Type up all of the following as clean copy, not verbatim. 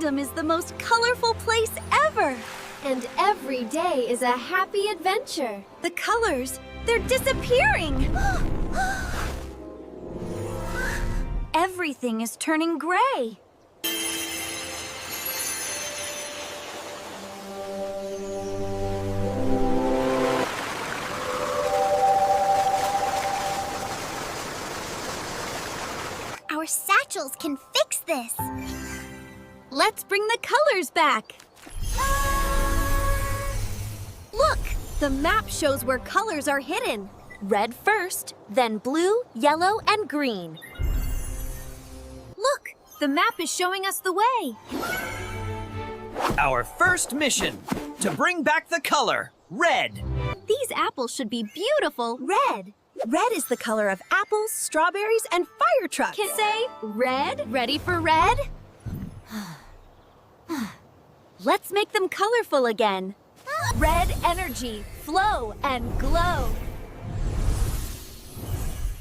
kingdom is the most colorful place ever. And every day is a happy adventure. The colors, they're disappearing. Everything is turning gray. Our satchels can fix this. Let's bring the colors back. Look, the map shows where colors are hidden. Red first, then blue, yellow, and green. Look, the map is showing us the way. Our first mission, to bring back the color, red. These apples should be beautiful red. Red is the color of apples, strawberries, and fire trucks. Can say red, ready for red? Let's make them colorful again. Red energy, flow, and glow.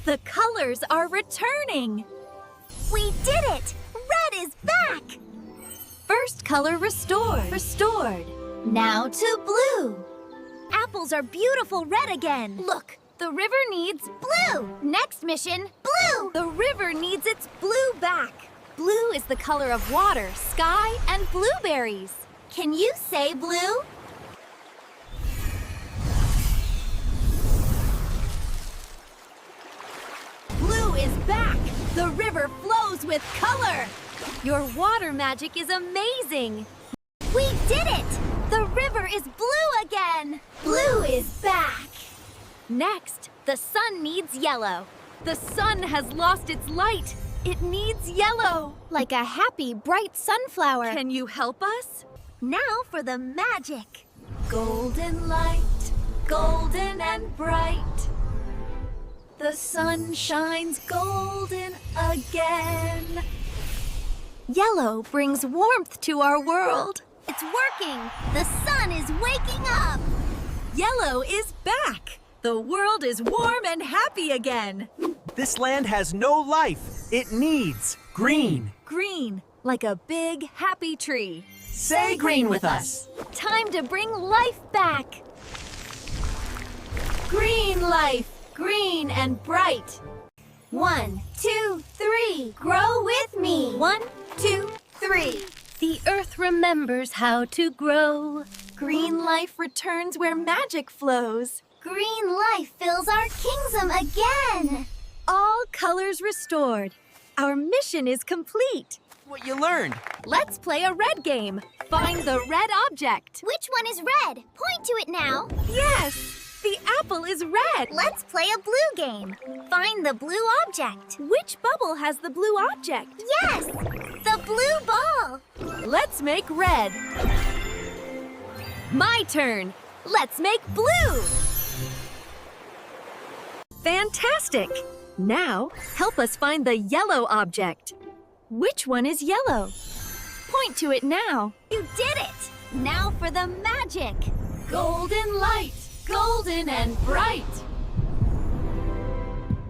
The colors are returning. We did it! Red is back! First color restored. Now to blue. Apples are beautiful red again. Look, The river needs blue! Next mission, blue! The river needs its blue back. Blue is the color of water, sky, and blueberries. Can you say blue? Blue is back. The river flows with color. Your water magic is amazing. We did it! The river is blue again. Blue is back. Next, the sun needs yellow. The sun has lost its light. It needs yellow. Like a happy, bright sunflower. Can you help us? Now for the magic. Golden light, golden and bright. The sun shines golden again. Yellow brings warmth to our world. It's working! The sun is waking up! Yellow is back. The world is warm and happy again. This land has no life. It needs green. Green, like a big, happy tree. Say green with us. Time to bring life back. Green life, green and bright. 1, 2, 3, grow with me! 1, 2, 3. The earth remembers how to grow. Green life returns where magic flows. Green life fills our kingdom again! All colors restored. Our mission is complete. What you learned. Let's play a red game. Find the red object. Which one is red? Point to it now. Yes, the apple is red. Let's play a blue game. Find the blue object. Which bubble has the blue object? Yes, the blue ball. Let's make red. My turn. Let's make blue. Fantastic. Now, help us find the yellow object. Which one is yellow? Point to it now. You did it! Now for the magic. Golden light, golden and bright.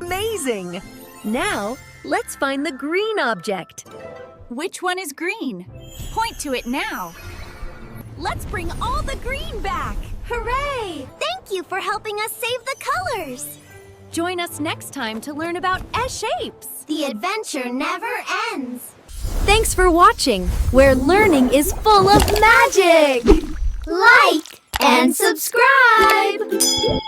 Amazing! Now, let's find the green object. Which one is green? Point to it now. Let's bring all the green back. Hooray! Thank you for helping us save the colors. Join us next time to learn about S-shapes. The adventure never ends. Thanks for watching, where learning is full of magic. Like and subscribe.